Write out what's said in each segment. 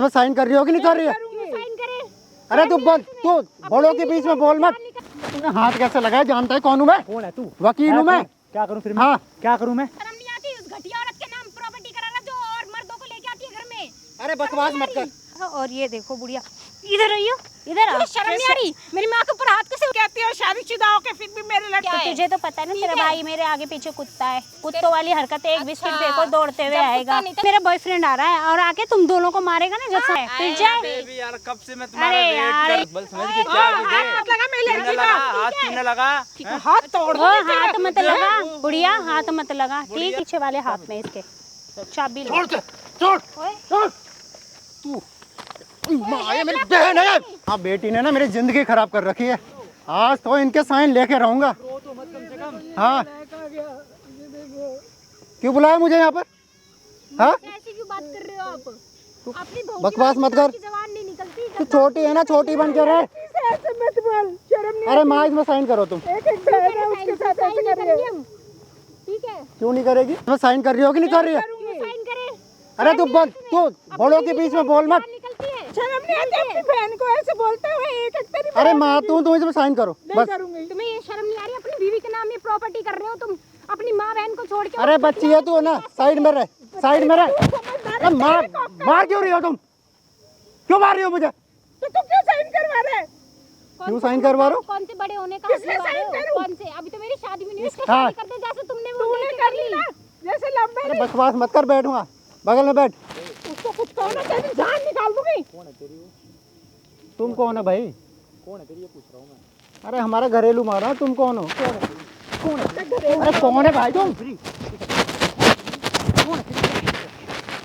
इसमें साइन कर रही हो कि नहीं कर रही है? साइन करे। अरे तू बोल, तू बड़ों के बीच में बोल मत। तूने हाथ कैसे लगाया? जानता है कौन हूँ मैं? कौन है तू? वकील हूँ मैं। क्या करूँ फिर मैं? हाँ, क्या करूँ मैं? शर्म नहीं आती उस घटिया औरत के नाम प्रॉपर्टी कराना जो और मर्दों को लेके आती है घर में? अरे बकवास मत कर। और ये देखो बुढ़िया, इधर रहियो, इधर आ। शर्म नहीं आ रही? मेरी माँ के ऊपर हाथ कैसे कहती है? शादीशुदा हो के फिर भी मेरे लड़के। तो तुझे तो पता है ना, तेरा भाई मेरे आगे पीछे कुत्ता है। कुत्तों वाली हरकतें, एक बिस्किट फेंको दौड़ते हुए आएगा। मेरा बॉयफ्रेंड आ रहा है और आके तुम दोनों को मारेगा ना, जब से फिर जाए। बेबी यार कब से मैं तुम्हारा अरे वेट यार, कर बल समझ के क्या हाथ लगा मेरे लड़की का। हाथ क्यों न लगा? हाथ तोड़ वो हाथ मत लगा बुढ़िया, हाथ मत लगा ठीक। पीछे वाले हाथ में इसके चाबी लो। छोड़ छोड़ तू। माँ, ये मेरी बहन है। हाँ, बेटी ने ना मेरी जिंदगी खराब कर रखी है। आज तो इनके साइन लेके रहूंगा। हाँ, क्यों बुलाया मुझे यहाँ पर? हाँ, ऐसी क्यों बात कर रहे हो आप? अपनी बहू बकवास मत कर। की जबान नहीं निकलती। तू छोटी है ना, छोटी बन के रहे। ऐसे मत बोल, शर्म नहीं। अरे माँ, इसमें साइन करो तुम। एक बहन है, उसके साथ ऐसे करेंगे हम, ठीक है? क्यों नहीं करेगी? इसमें साइन कर रही हो कि नहीं कर रही है? साइन करे। अरे तू बोल, तू बड़ों के बीच में बोल मत। निकलती है। शर्म नहीं आती अपनी बहन को ऐसे बोलते हुए? एक एक तेरी अरे माँ, तू इसमें साइन करो बस। तुम्हें ये शर्म नहीं आ रही? अपनी बीवी के नाम ये प्रॉपर्टी कर रहे हो तुम, अपनी माँ बहन को छोड़ के। अरे बच्ची है तू ना, साइड में रह, साइड में रह। अरे मार क्यों रही हो तुम? क्यों मार रही हो मुझे? तो तुम क्यों साइन करवा रहे? क्यों साइन करवा रहे हो? कौन से बड़े होने का किसने साइन करूं? कौन से? अभी तो मेरी शादी भी नहीं हुई। हाँ। शादी करते जैसे तुमने वो तूने कर ली ना, जैसे लंबे। अरे बकवास मत कर, बैठूंगा बगल में बैठ। उसको कुछ कहो ना, तेरी जान निकाल दूंगी। तुम कौन है भाई? कौन है तेरी? ये पूछ रहा हूँ मैं। अरे हमारा घरेलू मारा, तुम कौन हो? कौन है? अरे कौन है भाई तुम?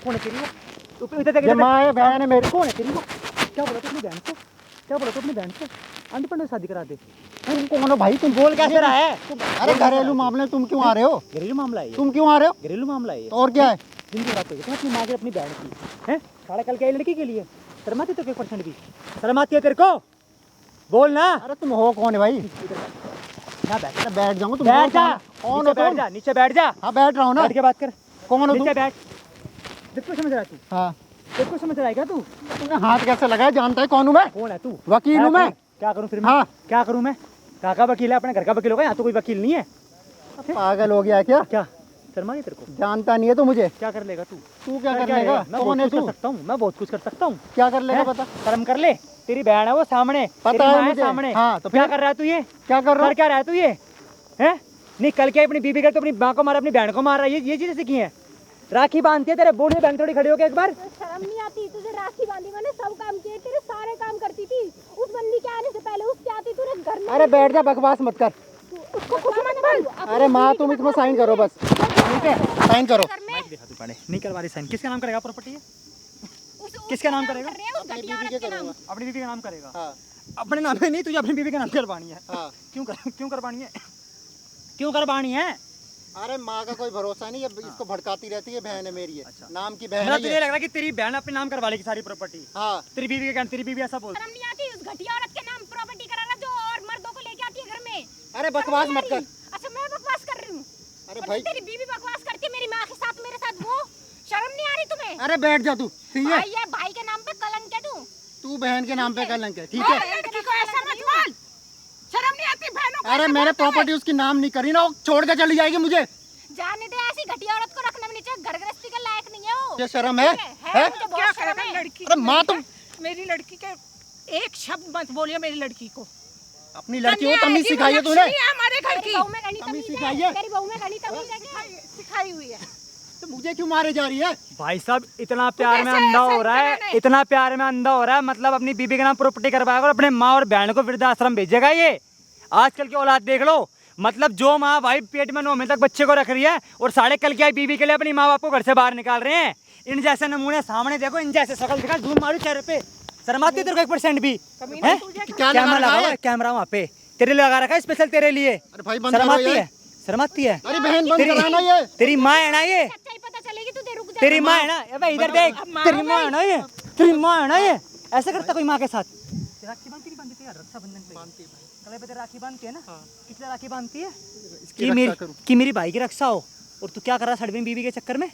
कौन है तेरी? वो तू इधर देख। ये माँ है, बहन है मेरी। कौन है तेरी? वो क्या बोला तू अपनी बहन को? क्या बोला तू अपनी बहन को? अंधपढ़ में शादी करा दे। तुम कौन हो भाई? तुम बोल कैसे रहा है? अरे घरेलू मामले तुम क्यों आ रहे हो? घरेलू मामला है ये। तुम क्यों आ रहे हो? घरेलू मामला है ये। तो और क्या है? जिनकी बात करी अपनी माँ की अपनी बहन की है। साढ़े कल के आई लड़की के लिए शर्म आती तो 1% भी शर्म आती है तेरे को? बोल ना। अरे तुम हो कौन है भाई? ना बैठ। अरे बैठ जाऊंगा। तुम बैठ जा। कौन हो बैठ तुम? जा, नीचे बैठ जा। हाँ बैठ रहा हूँ ना। बैठ के बात कर। कौन हो तुम? नीचे बैठ। देखो समझ रहा तू? हाँ, देखो समझ रहा है क्या तू? तुमने हाथ कैसे लगाया? जानता है कौन हूँ मैं? कौन है तू? वकील हूँ मैं। क्या करूँ फिर मैं? हाँ। क्या करूँ मैं? कहाँ का वकील है? अपने घर का वकील होगा? यहाँ तो कोई वकील नहीं है। पागल हो गया क्या? क्या शर्मा नहीं तेरे को? जानता नहीं है तो मुझे? क्या कर लेगा तू? तू क्या कर क्या लेगा? मैं कौन है बहुत कुछ तू? कर सकता हूँ। मैं बहुत कुछ कर सकता हूँ। क्या कर लेगा हैं? पता? शर्म कर ले। तेरी बहन है वो सामने, पता तेरी है माँ है मुझे। सामने। हाँ, तो क्या फिर? कर रहा है तू ये? क्या कर रहा कर क्या रहा है तू ये? हैं? नहीं कल क्या अपनी बीबी कर तो अपनी माँ को मारा, अपनी बहन को मार रहा है। ये चीजें सीखी है? राखी बांधती है तेरे बूढ़े बहन थोड़ी खड़ी होके एक बार। शर्म नहीं आती तुझे? राखी बांधी, मैंने सब काम किए, तेरे सारे काम करती थी। उस बंदी के आने से पहले उसके आती तूने घर में। अरे बैठ जा, बकवास मत कर। उसको कुछ मत बोल। अरे माँ, तुम इसमें साइन करो बस, ठीक है? साइन करो। देखा तू पढ़े नहीं करवा रही साइन। किसका नाम करेगा प्रॉपर्टी है? किसका नाम करेगा? अपनी बीवी के करूँगा। अपनी बीवी का नाम करेगा। हाँ अपने नाम पे नहीं, तुझे अपनी बीवी का नाम करवानी है। हाँ। क्यों करवानी है? क्यों करवानी है? अरे माँ का कोई भरोसा नहीं है, इसको भड़काती रहती है। बहन है मेरी है, अच्छा। नाम की बहन मेरा है तुझे ये। लग रहा है कि तेरी बहन अपने नाम करवा लेगी सारी प्रॉपर्टी। हाँ, तेरी बीवी का तेरी बीवी ऐसा बोल। शर्म नहीं आती उस घटिया औरत के नाम प्रॉपर्टी कराना जो और मर्दों को लेके आती है घर में? अरे बकवास मत कर। अच्छा मैं बकवास कर रही हूँ? अरे और भाई, तेरी बीवी बकवास करती है मेरी माँ के साथ, मेरे साथ वो। शर्म नहीं आ रही तुम्हें? अरे बैठ जा तू, ठीक है? भाई है, भाई के नाम पे कलंक है तू। तू बहन के नाम पे कलंक है, ठीक है? लड़की को ऐसा मत बोल। शर्म नहीं आती बहनों को? अरे मैंने प्रॉपर्टी उसकी नाम नहीं करी ना, वो छोड़ के चली जाएगी मुझे। जाने दे, ऐसी घटिया औरत को रखना भी नहीं चाहिए, घर गृहस्थी के लायक नहीं है वो। ये शर्म है? है? मुझे क्या बहुत शर्म करेगा है। लड़की? अरे माँ, तुम मेरी लड़की के एक शब्द मत बोलिए मेरी लड़की को। अपनी लड़की को तमीज सिखाई है तूने? हमारे घर तेरी की बहू में घनी तमीज तमीज सिखाई है, है? तेरी बहू में घनी तमीज है क्या? सिखाई हुई है। तो मुझे क्यों मारे जा रही है? भाई साहब इतना प्यार में कैसे अंधा हो ऐसा रहा है, कराने? इतना प्यार में अंधा हो रहा है। मतलब अपनी बीबी के नाम प्रॉपर्टी करवाएगा और अपने माँ और बहन को वृद्धाश्रम भेजेगा। ये आजकल की औलाद देख लो। मतलब जो माँ भाई पेट में 9 महीने तक बच्चे को रख रही है और साढ़े कल की आई बीबी के लिए अपनी माँ बाप को घर से बाहर निकाल रहे हैं। इन जैसे नमूने सामने देखो, इन जैसे शकल दिखा, धूम मारू चेहरे पे। शर्म आती है तेरे को 1% भी? हैं? क्या कैमरा लगा लगा हुआ है? है, कैमरा वहाँ पे तेरे लिए लगा रखा है, स्पेशल तेरे लिए। अरे भाई बंद शर्म करो आती ये। है? शर्म आती है? अरे बहन बंद तेरी- कराना ये। तेरी माँ है ना ये? सच्चाई पता चलेगी तो रुक जा। तेरी माँ है ना? अबे इधर देख, तेरी माँ है ना ये? तेरी माँ है ना ये? ऐसे करता कोई माँ के साथ? राखी बांधती नहीं बांधती यार? रक्षाबंधन पे गले पे राखी बांधती है ना? किसलिए राखी बांधती है? इसकी रक्षा करूं। कि मेरी भाई की रक्षा हो। और तू क्या कर रहा है सड़वी बीवी के चक्कर में?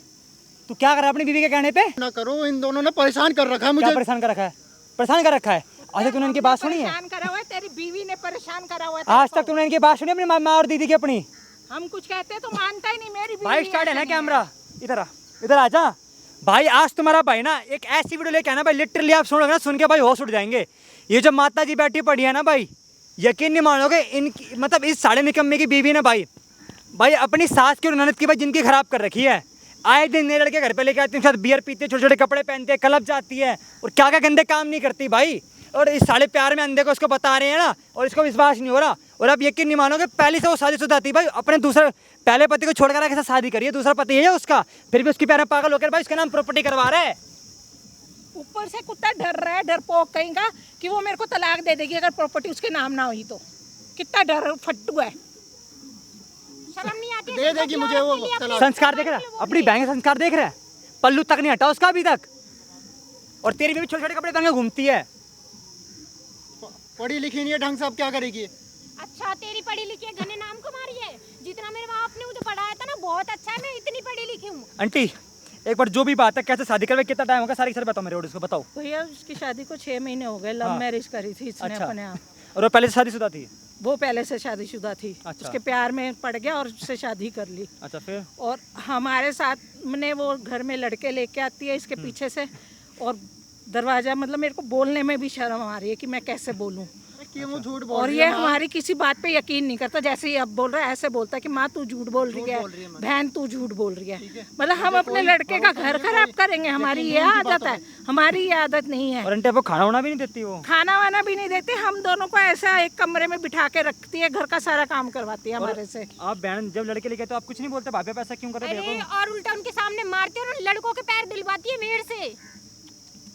तू क्या कर रहा है अपनी बीवी के कहने पे? ना करो, इन दोनों ने परेशान कर रखा है क्या मुझे। परेशान कर रखा है? परेशान कर रखा है? आज तक तूने इनकी बात सुनी है? परेशान करा हुआ है, तेरी बीवी ने परेशान करा हुआ है आज तेरे तक तूने इनकी बात सुनी अपनी माँ और दीदी की अपनी? को। हम कुछ कहते हैं तो मानता ही नहीं, मेरी बीवी भाई स्टार्ट है ना ऐसे नहीं कैमरा, इधर आ जा भाई। आज तुम्हारा भाई ना एक ऐसी वीडियो लेके आना भाई, लिटरली आप सुनोगे ना, सुन के भाई होश उड़ जाएंगे। ये जो माता जी बैठी पड़ी है ना भाई, यकीन नहीं मानोगे, इनकी मतलब इस साढ़े निकम्मे की बीवी ने भाई अपनी सास की और ननद की भाई जिंदगी खराब कर रखी है। आए दिन नए लड़के घर पे लेके आती है, साथ बियर पीते, छोटे छोटे कपड़े पहनते हैं, क्लब जाती है और क्या क्या गंदे काम नहीं करती भाई। और इस साले प्यार में अंधे को उसको बता रहे हैं ना, और इसको विश्वास नहीं हो रहा। और आप यकीन नहीं मानोगे, पहले से वो शादीशुदा थी भाई, अपने दूसरे पहले पति को छोड़कर आके शादी करी है, दूसरा पति है उसका, फिर भी उसके प्यार में पागल होकर भाई उसका नाम प्रॉपर्टी करवा रहा है। ऊपर से कुत्ता डर रहा है, डरपोक कहीं का, कि वो मेरे को तलाक दे देगी अगर प्रॉपर्टी उसके नाम ना हुई तो। कितना डर फट्टू है। शर्म नहीं आती? दे देगी मुझे वो तलाक। संस्कार देख रहा है अपनी बहन का, संस्कार देख रहा है, पल्लू तक नहीं हटा उसका अभी तक। और तेरी भी छोटे छोटे कपड़े पहन के घूमती है। पढ़ी लिखी नहीं है ढंग से, अब क्या करेगी? अच्छा तेरी पढ़ी लिखी है, घने नाम को मारी है। जितना मेरे माँ बाप ने मुझे पढ़ाया था ना, बहुत अच्छा है, मैं इतनी पढ़ी लिखी हूँ। आंटी एक बार जो भी बात है, कैसे शादी करवे, कितना टाइम होगा, सारी सर बताओ मेरे और इसको बताओ। भैया उसकी शादी को 6 महीने हो गए, लव हाँ। मैरिज करी थी इसने अच्छा। अपने आप। और वो पहले से शादीशुदा थी? वो पहले से शादीशुदा थी। अच्छा। उसके प्यार में पड़ गया और उससे शादी कर ली। अच्छा फिर? और हमारे साथ में वो घर में लड़के लेके आती है इसके पीछे से, और दरवाजा मतलब मेरे को बोलने में भी शर्म आ रही है कि मैं कैसे बोलूं। क्यों झूठ बोल और रही ये है माँ? हमारी किसी बात पे यकीन नहीं करता, जैसे ही अब बोल रहा है ऐसे बोलता है कि माँ तू झूठ बोल रही है, बहन तू झूठ बोल रही है। मतलब हम अपने लड़के का घर खराब करेंगे, हमारी ये आदत है, हमारी ये आदत नहीं है। और आंटी आपको खाना वाना भी नहीं देती वो? खाना वाना भी नहीं देती, हम दोनों को ऐसा एक कमरे में बिठा के रखती है, घर का सारा काम करवाती है हमारे से। आप बहन जब लड़के लेके तो आप कुछ नहीं बोलते, भाभी आप ऐसा क्यों कर रहे अरे हो? और उल्टा उनके सामने मारते हो, लड़कों के पैर दिलवाती है मेरे से।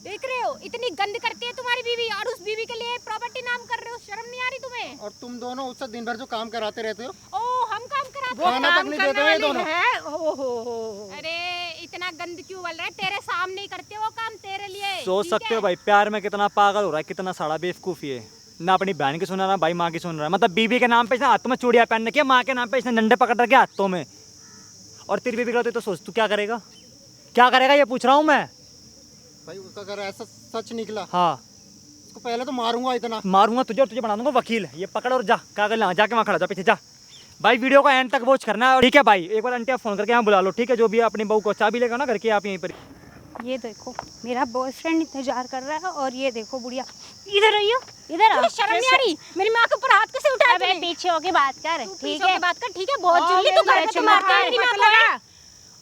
देख रहे हो इतनी गंद करती है तुम्हारी बीवी, और उस बीवी के लिए प्रॉपर्टी नाम कर रहे हो, शर्म नहीं आ रही तुम्हें? और तुम दोनों उससे दिन भर जो काम कराते रहते हो, ओ हम काम कराते वो हैं। खाना तक काम नहीं करने देते हो ये वाली दोनों। है। ओहो। अरे इतना गंद क्यों बोल रहा है? तेरे सामने ही करते हो काम, तेरे लिए। सोच ठीक सकते हो है? भाई प्यार में कितना पागल हो रहा है, कितना साड़ा बेवकूफ़ी है ना। अपनी बहन की सुन रहा है ना भाई माँ की सुन रहा है। मतलब बीबी के नाम पे इसने हाथों में चूड़ियाँ पहन रखी है, माँ के नाम पे इसने डंडे पकड़ रखे हाथों में। और तेरी बीबी का तो सोच तू क्या करेगा, क्या करेगा ये पूछ रहा हूँ मैं। भाई उसका अगर ऐसा सच निकला, हाँ उसको पहले तो मारूंगा इतना। मारूंगा तुझे और तुझे बना दूंगा वकील। ये पकड़ और जा कागज ला, जाके वहाँ खड़ा जा, पीछे जा भाई। वीडियो को एंड तक वॉच करना है, ठीक है भाई? एक बार आंटी आप फोन करके यहाँ बुला लो, ठीक है? जो भी अपनी बहू को चाबी लेगा ना घर की, आप यहीं पर। ये देखो मेरा बॉयफ्रेंड इंतजार कर रहा है, और ये देखो बुढ़िया, इधर आइयो, इधर आ। तुम्हें शर्म नहीं आ रही? मेरी माँ के ऊपर हाथ कैसे उठाया अबे तूने? पीछे होके बात कर, तू ठीक पीछे है? होके बात कर, ठीक है? बहुत और जल्दी तू घर मेरे पे तो चुम्मा मारता है मेरी माँ को,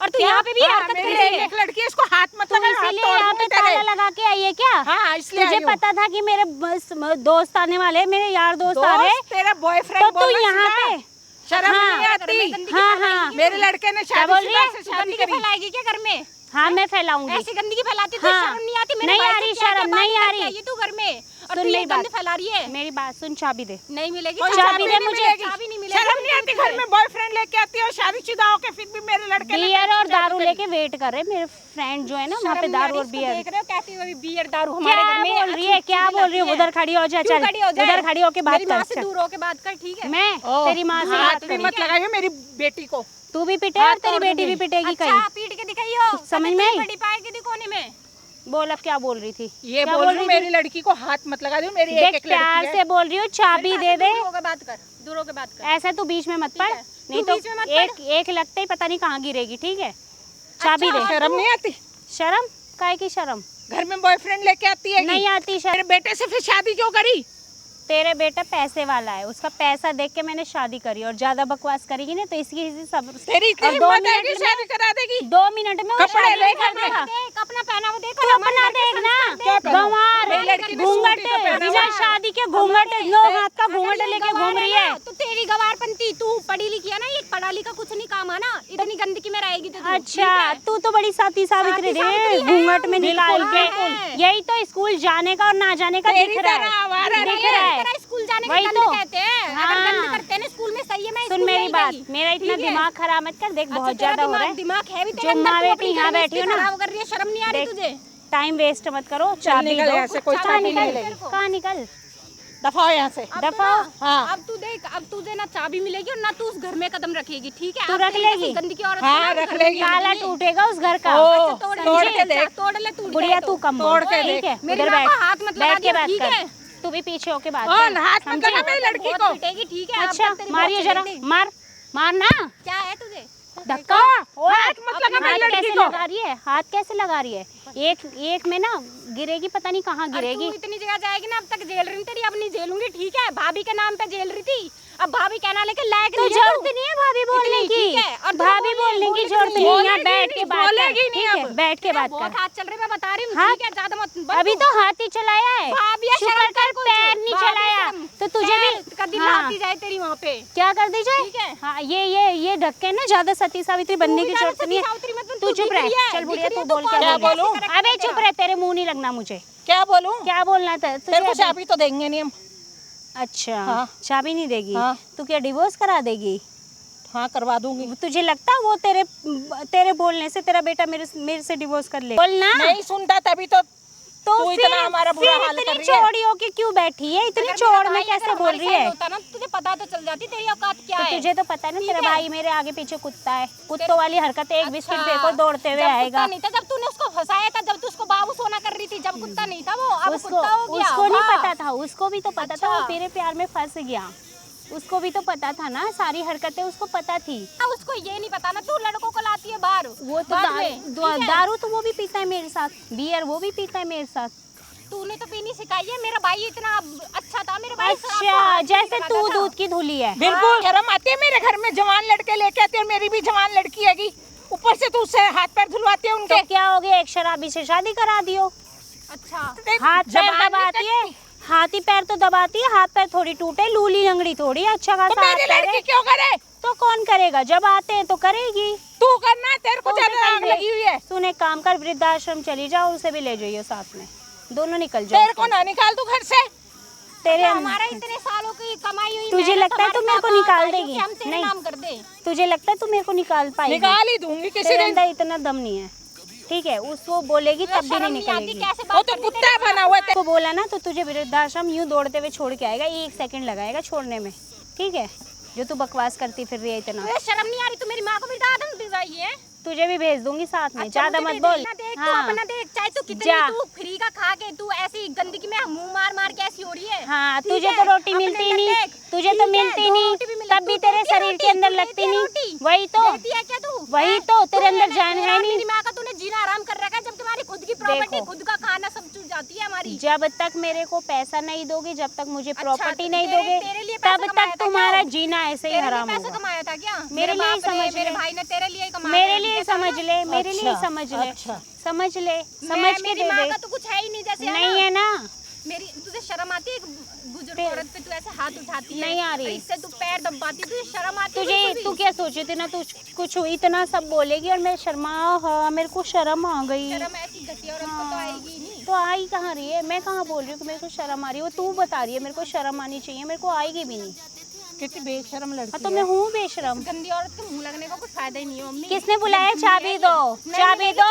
और तू यहाँ पे भी हाँ, हरकत कर मेरी रही है। एक लड़की है, इसको हाथ मत तुम लगा, हाथ इसीलिए तोड़ यहाँ दूंगी पे तेरे। ताला लगा के आई है क्या? हाँ इसलिए तुझे आई हूँ। पता था कि मेरे दोस्त आने वाले, मेरे यार दोस्त आ रहे, दोस्त तेरा बॉयफ्रेंड तो तू यहाँ पे शर्म हाँ, नहीं आती। गंदगी हाँ, फैलाएगी हाँ। क्या? मेरे लड़के ने क्या बोल रही है? शादी से शादी गंदगी करी। फैलाएगी क्या घर में? हाँ मैं फैलाऊंगी। ऐसी गंदगी फैलाती तो हाँ। शर्म नहीं आती? मेरे नहीं भाई आ से रही क्या-क्या शर्म, बातें नहीं आ करके रही। आई है तू घर में, और सुन तू ये मेरी गंद बात। फैला रही है। मेरी बात सुन, चाबी दे। नहीं मिलेगी कोई चाबी दे नहीं मुझे। मिलेगी। चाबी नहीं मिलेगी। शर्म नहीं आती? घर में बॉयफ्रेंड लेके आती है और शादीशुदा होके फिर भी मेरे लड़के ने बियर और शादी दारू करी। लेके वेट कर रहे मेरे फ्रेंड जो है ना वहाँ पे, शर्म नहीं आ दारू रही? और इसको बियर। देख रहे हो कहती हुई बियर दारू क्या हमारे घर में बोल रही है, क्या बोल रही है? उधर खड़ी हो जा, क्यों चल खड़ी हो जाए? उधर खड़ी होके बात मेरी माँ से कर। दूर होके बात कर, ठीक है? मैं ओह, तेरी माँ से हाथ बात भी करी, मत लगाइए मेरी बेटी को। तू भी पिटे और तेरी बेटी भी पिटेगी अच्छा कहीं। पीट के दिखाइयो, समझ में आई? बड़ी पाएगी दिखोने में। बोल अब क्या बोल रही थी? ये क्या बोल रही हूँ थी? मेरी लड़की को हाथ मत लगा दो, मेरी देख एक प्यार लड़की से बोल रही हूँ, चाबी दे दे। दूर होके बात कर, दूर होके बात कर। ऐसा तू बीच में मत पड़, है। नहीं तू तो बीच में मत एक लगते ही पता नहीं कहाँ गिरेगी, ठीक है? चाबी है। दे। शर्म नहीं आती? शर्म काहे की शर्म? घर में बॉयफ्रेंड लेके आती है नहीं आती शर्म। मेरे बेटे से फिर शादी क्यों करी? तेरे बेटा पैसे वाला है, उसका पैसा देख के मैंने शादी करी, और ज्यादा बकवास करेगी ना तो इसकी सब तेरी इतनी और 2 हिम्मत है कि मिनट शादी करा देगी? 2 मिनट में वो कपड़े शादी ले कर घर में। देगा। देख अपना पहनावा देख, तू अपना देख ना, क्या पहना? गंवार मेरी लड़की ने घूंघट सूट ही तो पहना बिना हुआ है। शादी के घूंघट, नो हाथ का घूंघट लेके घूम रही है। तो तेरी गवारपंती, तू पढ़ी लिखी है ना, ये पढ़ा लिखा कुछ नहीं काम आना, इतनी गंदगी में रहेगी तो तू, अच्छा ठीक है? तू तो बड़ी साथी सावित्री साथी रे, सावित्री है। घूंघट में निकाल के। है। यही तो स्कूल जाने का और ना जाने का तेरी दिख रहा तरह है, आवारा दिख नहीं रहा है। है। तेरा स्कूल जाने का वही गंद तो। कहते हैं। हाँ। अगर गंद करते हैं ना स्कूल में, सही है, मैं सुन स्कूल मेरी नहीं बात, गई। मेरा इतना ठीक है? दिमाग खराब मत कर, देख अच्छा, बहुत तेरा ज्यादा हो रहा है। दिमाग है भी जो तेरे अंदर, माँ तू बेटी अपनी यहाँ गंदगी बैठी हो ना, खराब कर रही है, शर्म नहीं आ रही देख, तुझे? टाइम वेस्ट मत करो, चाबी निकल दो। यहाँ से, कोई कहाँ चाबी नहीं निकल? मिलेगी। कहाँ निकल? दफाओ यहाँ से। दफाओ। हाँ। अब तू देख, अब तुझे ना चाबी मिलेगी और ना तू उस घर में कदम रखेगी, ठीक है? तू अब रख तेरी लेगी? जैसी गंदगी औरत हाँ, को ना रख घर में लेगी। नहीं ताला आने देंगे। टूटेगा उस घर का। ओ, अच्छा, तोड़ तोड़ के ले, देख। तोड़ ले, टूट बुढ़िया जाए तू तो। कम तोड़ के ठीक है, मेरी उधर माँ बैठ, को हाथ मत लगा बैठ के दियो, बात ठीक कर। है? तू भी पीछे होके बात कौन कर। हाथ मत लगा मेरी लड़की बहुत को। पिटेगी, ठीक है? अब अच्छा तक तेरी मारिए बहुत जरा, चलेगी। मार मारना। क्या है तुझे? धक्का। हाथ मत लगा हाथ मेरी लड़की कैसे को। लगा रही है? हाथ कैसे लगा रही है? एक में ना गिरेगी, पता नहीं कहाँ और गिरेगी। तू इतनी जगह जाएगी ना, अब तक जेल रही तेरी, अब नहीं झेलूंगी, ठीक है? भाभी के नाम पे जेल रही थी, अब भाभी कहना लेके लायक तो नहीं है जरूरत तू। नहीं है भाभी बोलने इतनी, की, ठीक है? और तू भाभी बोलने की जरूरत नहीं है। यहाँ बोलेगी बैठ के नहीं, बात कर, बोलेगी नहीं ठीक है? अब। बैठ के तेरा बात बहुत कर। हाथ चल रहे, मैं बता रही हूँ, हाँ? ठीक है? ज्यादा मत बन अभी तू। तो हाथ ही चलाया है, भाभी है, शुक्र शर्म कर कुछ। पैर नहीं भाभी चलाया। शर्म। तो तुझे भी कभी हाँ। लाती जाए तेरी वहाँ पे। क्या कर दी जाए? ठीक है। हाँ, ये ढक्के ना ज्यादा सती सावित्री बनने की जरूरत नहीं है। तू चुप रह, चल बुढ़िया तू बोल क्या बोलूं? अबे चुप रह, तेरे मुंह नहीं लगना मुझे। क्या बोलूं? क्या बोलना था तेरे को तुझे? चाबी तो देंगे नहीं हम। अच्छा हाँ। चाबी नहीं देगी? हाँ। तू क्या डिवोर्स करा देगी? हाँ करवा दूंगी। तुझे लगता वो तेरे बोलने से तेरा बेटा मेरे से डिवोर्स कर ले? बोलना। नहीं सुनता तभी तो तो तू इतना हमारा बुरा हाल कर इतनी रही है। चौड़ी होके क्यों बैठी है? इतनी चौड़ में कैसे बोल रही है? होता ना तुझे पता तो चल जाती तेरी औकात क्या तो है। तुझे तो पता है ना, तेरा ठीक है। भाई मेरे आगे पीछे कुत्ता है, कुत्तों वाली हरकतें, एक बिस्किट अच्छा, फेंको दौड़ते हुए जब आएगा। कुत्ता नहीं था, जब तूने उसको फंसाया था, जब तू उसको बाबू सोना कर रही थी, जब कुत्ता नहीं था वो, अब कुत्ता हो गया। उसको नहीं वाह। पता था, उसको भी तो पता था, वो अच्छा। तेरे प्यार में फंस गया। उसको भी तो पता था ना, सारी हरकतें उसको पता थी। उसको ये नहीं पता ना, तू लड़कों को लाती है बाहर। वो तो बाद में, ठीक है? दारू तो वो भी पीता है मेरे साथ, बियर वो भी पीता है मेरे साथ। तूने तो पीनी सिखाई है। मेरा भाई इतना अच्छा था, मेरा भाई शराब को अच्छा हाथ नहीं जैसे लगाता तू था। दूध की धुली है। बिल्कुल शर्म आती है मेरे घर में जवान लड़के लेके आती है और मेरी भी जवान लड़की हैगी, ऊपर से तू उससे हाथ पैर धुलवाती है उनके। तो क्या हो गया, एक शराबी से शादी करा दियो। अच्छा हाथ पैर जवान नहीं दबाती है, हाथी पैर तो दबाती है, हाथ पैर थोड़ी टूटे, लूली लंगड़ी थोड़ी, अच्छा तो खासा हाथ मेरी पैर लड़की है। क्यों करे? तो कौन करेगा? जब आते हैं तो करेगी। तू करना, तेरे को तो उसे ज्यादा आग कर ले। लगी हुई है। तूने एक काम कर, वृद्धाश्रम चली जाओ, उसे भी ले जाइयो साथ में, दोनों निकल जाओ। तेरे को ना निकाल तू घर से। तेरे हमारा इतने सालों की कमाई हुई तुझे मेहनत लगता है तू हमारे मेरे को पापा निकाल दादियों देगी? की हम तेरे नहीं। नाम कर दे। तुझे लगता है तू मेरे को निकाल पाएगी? निकाल ही दूंगी किसी तेरे दिन। अंदर इतना दम नहीं है, ठीक है? उसको बोलेगी तब भी शर्म नहीं नहीं आती, निकलेगी। कैसे वो बात तो करती कुत्ता तेरे बना हुआ है। को बोला ना तो तुझे वृद्धाश्रम यूं दौड़ते हुए छोड़ के आएगा, 1 सेकंड लगाएगा छोड़ने में, ठीक है? जो तू बकवास करती फिर रही है इतना, तुझे शर्म नहीं आ रही? तू मेरी माँ को भी दादन भिजवाई है। तुझे भी भेज दूंगी साथ में, अच्छा, ज्यादा मुझे मत भी बोल। देखना, देख तू हाँ अपना देख, चाहे तू कितनी जा। तू फ्री का खा के तू ऐसी गंदगी में मुंह मार मार के ऐसी हो रही है। हाँ, ठीक तुझे है? तो रोटी अपने मिलती अंदर नहीं, देख, तुझे तो ठीक है, मिलती 2 नहीं, रोटी भी मिले, तब भी तू तेरे देती है शरीर के रोटी, अंदर तू लगती देती है नहीं। रोटी। वही तो, देती है क्या तू? वही हैं? तो, तेरे तू अंदर मैंने जान तेरा है और नहीं। मेरी माँ का तूने जीना आराम कर रखा है, जब तुम्हारी खुद की प्रॉपर्टी, देखो। खुद का खाना सब चीज जाती है हमारी। जब तक मेरे को पैसा नहीं दोगे, जब तक मुझे अच्छा, प्रॉपर्टी तो नहीं तेरे दोगे, लिए पैसा तब कमाया तक था तुम्हारा क्या? जीना ऐसे ही तेरे लिए हराम पैसा होगा। कमाया था क्या? मेरे लिए बाप ने, समझ मेरे ले। भाई ने तेरे लिए ही कमाया मेरे था, लिए ठीक है समझ ना? ले, मेरे लिए अच्छा, समझ ले, अच्छा। समझ ले, समझ मैं, के मेरी दे माँ दे। का तो कुछ है ही नहीं, जैसे नहीं है ना, मेरी तुझे शर्म आती है? एक बुजुर्ग फिर- औरत पे तू ऐसे हाथ उठाती है, नहीं आ रही। इससे तू पैर दबाती, तुझे शर्म आती है? तुझे बिल्कुल तू भी? क्या सोची थी ना, तू कुछ इतना सब बोलेगी और मैं शर्मा, हाँ मेरे को शर्म आ गई। शर्म ऐसी घटिया औरत को तो आएगी नहीं। तो आई कहाँ रही है? मैं कहाँ बोल रही हूँ कि मेरे को शर्म आ रही है? वो तू बता रही है मेरे को शर्म आनी चाहिए, मेरे को आएगी भी नहीं। कितनी बेशर्म हाँ लड़की तो मैं हूँ बेशरम। गंदी औरत के मुंह लगने का कुछ फायदा ही नहीं है मम्मी। किसने बुलाया? चाबी दो, चाबी दो,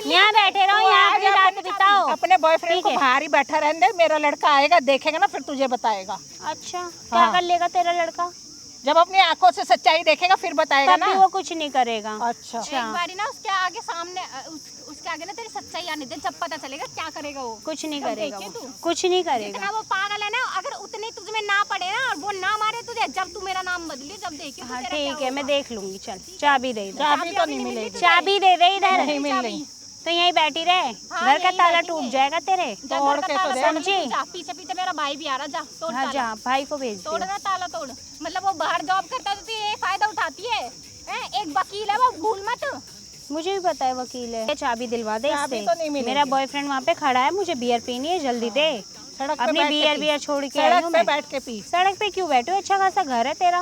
यहाँ बैठे रहो, यहाँ अपनी रात बिताओ। अपने बॉयफ्रेंड ठीक को है। बाहर ही बैठा रहने दे, मेरा लड़का आएगा देखेगा ना फिर तुझे बताएगा। अच्छा क्या कर लेगा तेरा लड़का? जब अपनी आंखों से सच्चाई देखेगा फिर बताएगा तब भी ना। वो कुछ नहीं करेगा। अच्छा एक बारी ना उसके आगे सामने उसके आगे ना तेरी सच्चाई आने दे, जब पता चलेगा क्या करेगा वो। कुछ नहीं तब करेगा देखे वो, तू। कुछ नहीं करेगा। इतना वो पागल है ना, अगर उतने तुझमें ना पड़े ना और वो ना मारे तुझे, जब तू मेरा नाम बदले, जब देखे हाँ ठीक है, मैं देख लूंगी। चल चाबी दे इधर, चाबी तो नहीं मिलेगी। चाबी दे दे इधर। नहीं मिल रही। तो यहीं बैठी रहे, घर का यहीं ताला बैठी टूट है। जाएगा तेरे। तोड़ के तो दे। समझी? पीछे पीछे मेरा भाई भी आ रहा, जा तोड़ हाँ ताला। जा, भाई को भेज तोड़ दे। ना ताला तोड़। मतलब वो बाहर जॉब करता है तो ये फायदा उठाती है। एक वकील है वो, भूल मत। मुझे भी पता है वकील है। चाबी दिलवा दे चाबी इससे। तो नहीं मिलेगी। मेरा बॉयफ्रेंड वहाँ पे खड़ा है, मुझे बियर पीनी है, जल्दी दे। सड़क पे अपनी बैठ के बियर पी। बियर छोड़ के आई सड़क हूँ पे मैं। बैठ के पी। सड़क पे क्यों बैठो? अच्छा खासा घर है तेरा,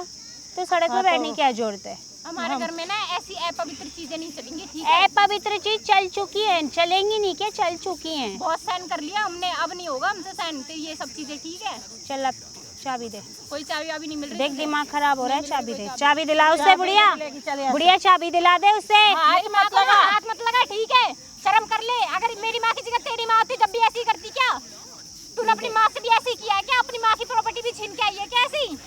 तो सड़क पे हाँ, बैठने तो- की क्या जरूरत है? हमारे घर में ना ऐसी अपवित्र चीजें नहीं चलेंगी, ठीक है? पवित्र चीज चल चुकी है, चलेंगी नहीं क्या? चल चुकी हैं। बहुत सहन कर लिया हमने, अब नहीं होगा हमसे सहन, तो ये सब चीजें, ठीक है? चल अब चाबी दे। कोई चाबी अभी नहीं मिल रही। देख दिमाग खराब हो रहा है, चाबी दे। चाबी दिला उससे, बुढ़िया मिलेगी, चल यहाँ से। बुढ़िया चाबी दिला दे उससे। मेरी माँ को ना हाथ मत लगा, ठीक है? शर्म कर ले। अगर मेरी माँ की जगह तेरी माँ होती जब भी ऐसी करती क्या? तूने अपनी माँ से भी ऐसे ही किया है क्या? अपनी माँ की प्रॉपर्टी भी छीन के आई है क्या ऐसी?